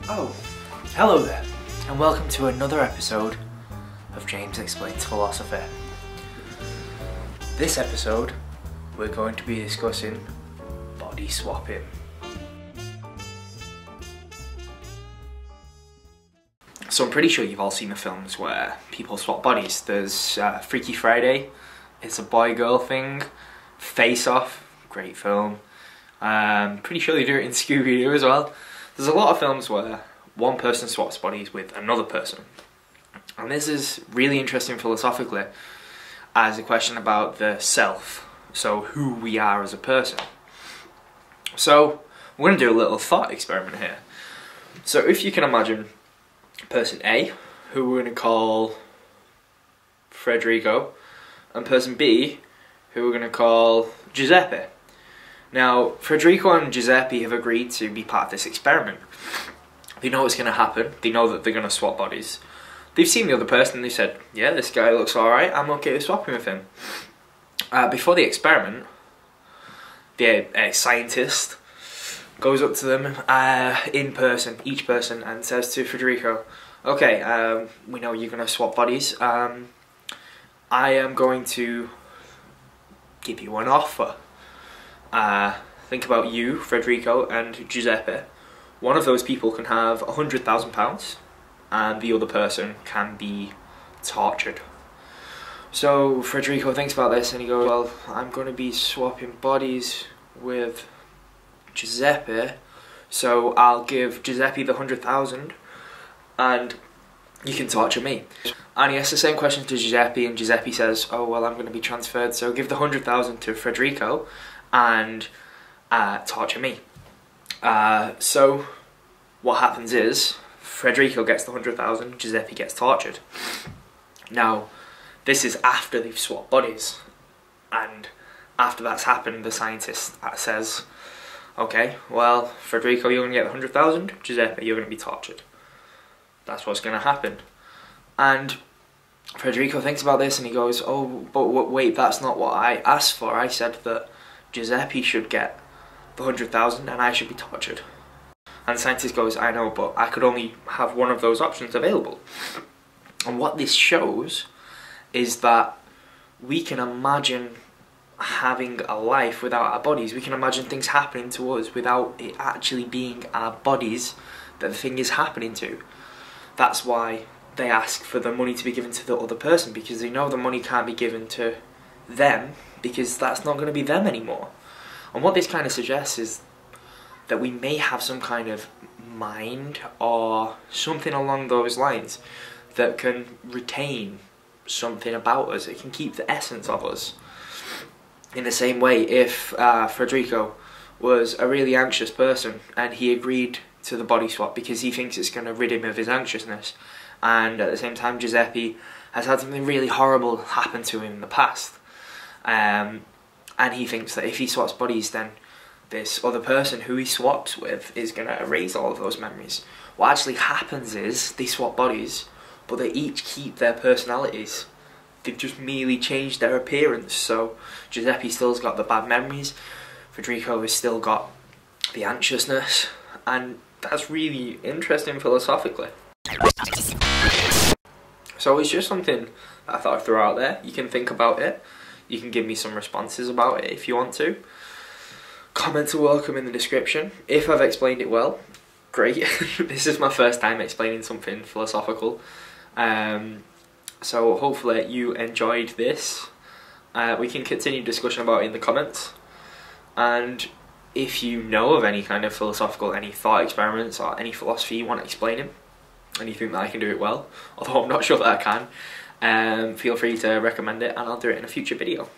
Oh, hello there, and welcome to another episode of James Explains Philosophy. This episode, we're going to be discussing body swapping. So I'm pretty sure you've all seen the films where people swap bodies. There's Freaky Friday, it's a boy-girl thing. Face Off, great film. Pretty sure they do it in Scooby-Doo as well. There's a lot of films where one person swaps bodies with another person. And this is really interesting philosophically as a question about the self. So who we are as a person. So we're going to do a little thought experiment here. So if you can imagine person A, who we're going to call Federico, and person B, who we're going to call Giuseppe. Now, Federico and Giuseppe have agreed to be part of this experiment. They know what's going to happen. They know that they're going to swap bodies. They've seen the other person and they said, yeah, this guy looks alright, I'm okay with swapping with him. Before the experiment, the scientist goes up to them in person, each person, and says to Federico, okay, we know you're going to swap bodies. I am going to give you an offer. Think about you, Federico, and Giuseppe. One of those people can have £100,000 and the other person can be tortured. So Federico thinks about this and he goes, well, I'm going to be swapping bodies with Giuseppe, so I'll give Giuseppe the 100,000 and you can torture me. And he asks the same question to Giuseppe and Giuseppe says, oh well, I'm going to be transferred, so give the 100,000 to Federico and torture me. So what happens is Federico gets the 100,000, Giuseppe gets tortured. Now this is after they've swapped bodies, and after that's happened the scientist says, okay, well, Federico, you're going to get the 100,000, Giuseppe, you're going to be tortured. That's what's going to happen. And Federico thinks about this and he goes, oh, but wait, that's not what I asked for. I said that Giuseppe should get the 100,000 and I should be tortured. And the scientist goes, I know, but I could only have one of those options available. And what this shows is that we can imagine having a life without our bodies. We can imagine things happening to us without it actually being our bodies that the thing is happening to. That's why they ask for the money to be given to the other person, because they know the money can't be given to them because that's not going to be them anymore. And what this kind of suggests is that we may have some kind of mind or something along those lines that can retain something about us. It can keep the essence of us. In the same way, if Federico was a really anxious person and he agreed to the body swap because he thinks it's going to rid him of his anxiousness, and at the same time Giuseppe has had something really horrible happen to him in the past, and he thinks that if he swaps bodies then this other person who he swaps with is going to erase all of those memories. What actually happens is they swap bodies, but they each keep their personalities. They've just merely changed their appearance. So Giuseppe still's got the bad memories, Federico has still got the anxiousness, and that's really interesting philosophically. So it's just something that I thought I'd throw out there. You can think about it. You can give me some responses about it if you want to. Comments are welcome in the description. If I've explained it well, great. This is my first time explaining something philosophical. So hopefully you enjoyed this. We can continue discussion about it in the comments. And if you know of any kind of philosophical, any thought experiments or any philosophy you want explaining, and you think that I can do it well, although I'm not sure that I can, feel free to recommend it and I'll do it in a future video.